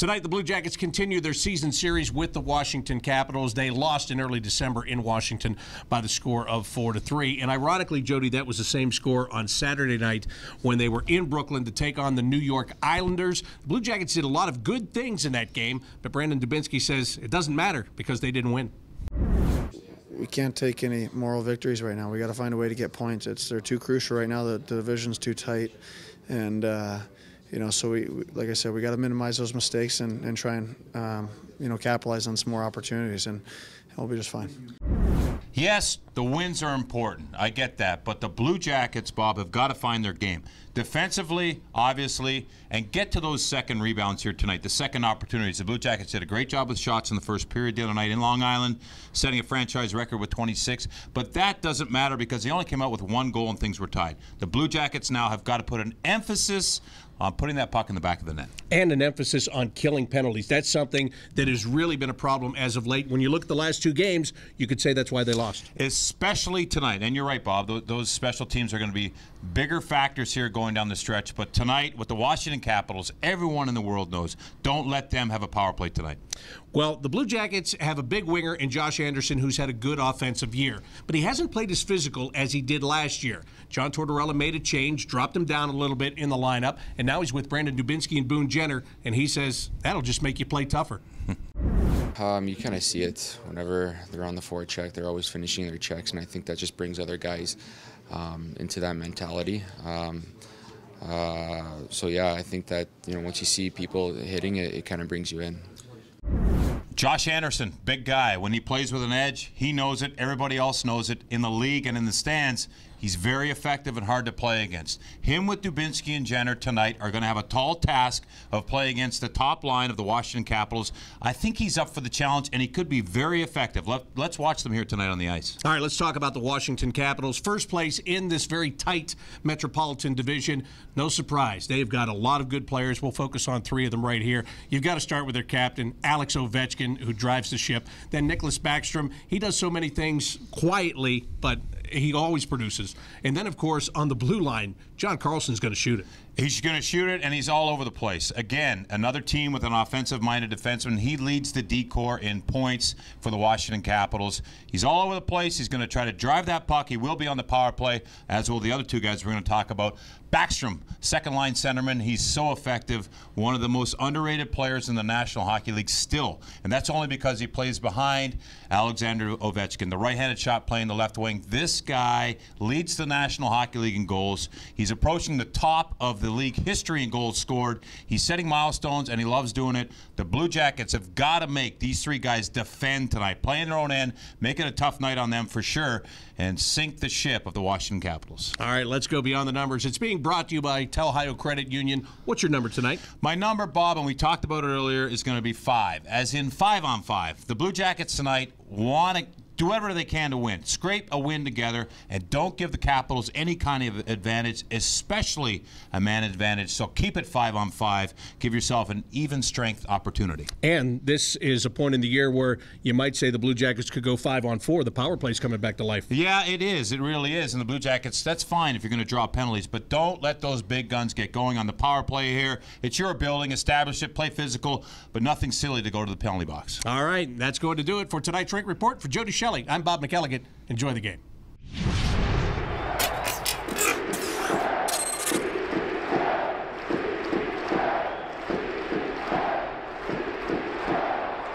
Tonight, the Blue Jackets continue their season series with the Washington Capitals. They lost in early December in Washington by the score of 4-3. And ironically, Jody, that was the same score on Saturday night when they were in Brooklyn to take on the New York Islanders. The Blue Jackets did a lot of good things in that game, but Brandon Dubinsky says it doesn't matter because they didn't win. We can't take any moral victories right now. We got to find a way to get points. They're too crucial right now. The division's too tight, and so we like I said, we got to minimize those mistakes and try and capitalize on some more opportunities, and we'll be just fine. Yes, the wins are important. I get that. But the Blue Jackets, Bob, have got to find their game. Defensively, obviously, and get to those second rebounds here tonight, the second opportunities. The Blue Jackets did a great job with shots in the first period the other night in Long Island, setting a franchise record with 26. But that doesn't matter because they only came out with one goal and things were tied. The Blue Jackets now have got to put an emphasis on putting that puck in the back of the net. And an emphasis on killing penalties. That's something that has really been a problem as of late. When you look at the last two games, you could say that's why they lost. Especially tonight. And you're right, Bob. Those special teams are going to be bigger factors here going down the stretch. But tonight, with the Washington Capitals, everyone in the world knows, don't let them have a power play tonight. Well, the Blue Jackets have a big winger in Josh Anderson who's had a good offensive year, but he hasn't played as physical as he did last year. John Tortorella made a change, dropped him down a little bit in the lineup, and now he's with Brandon Dubinsky and Boone Jenner, and he says that'll just make you play tougher. You kind of see it whenever they're on the forecheck. They're always finishing their checks, and I think that just brings other guys into that mentality. So yeah, I think that once you see people hitting it, it kind of brings you in. Josh Anderson, big guy. When he plays with an edge, he knows it. Everybody else knows it. In the league and in the stands, he's very effective and hard to play against. Him with Dubinsky and Jenner tonight are going to have a tall task of playing against the top line of the Washington Capitals. I think he's up for the challenge, and he could be very effective. Let's watch them here tonight on the ice. All right, let's talk about the Washington Capitals. First place in this very tight Metropolitan Division. No surprise. They've got a lot of good players. We'll focus on three of them right here. You've got to start with their captain, Alex Ovechkin, who drives the ship. Then Nicholas Backstrom. He does so many things quietly, but he always produces. And then, of course, on the blue line, John Carlson's going to shoot it. He's going to shoot it, and he's all over the place. Again, another team with an offensive-minded defenseman. He leads the D-corps in points for the Washington Capitals. He's all over the place. He's going to try to drive that puck. He will be on the power play, as will the other two guys we're going to talk about. Backstrom, second-line centerman. He's so effective. One of the most underrated players in the National Hockey League still, and that's only because he plays behind Alexander Ovechkin, the right-handed shot playing the left wing. This guy leads the National Hockey League in goals. He's approaching the top of the league history in goals scored. He's setting milestones, and he loves doing it. The Blue Jackets have got to make these three guys defend tonight, play in their own end, make it a tough night on them for sure, and sink the ship of the Washington Capitals. All right, let's go beyond the numbers. It's being brought to you by Ohio Credit Union. What's your number tonight? My number, Bob, and we talked about it earlier, is going to be 5, as in 5-on-5. The Blue Jackets tonight want to do whatever they can to win. Scrape a win together, and don't give the Capitals any kind of advantage, especially a man advantage. So keep it 5-on-5. Give yourself an even strength opportunity. And this is a point in the year where you might say the Blue Jackets could go 5-on-4. The power play's coming back to life. Yeah, it is. It really is. And the Blue Jackets, that's fine if you're going to draw penalties, but don't let those big guns get going on the power play here. It's your building. Establish it. Play physical, but nothing silly to go to the penalty box. All right, that's going to do it for tonight's Rink Report. For Jody, Shelley, I'm Bob McElligott. Enjoy the game.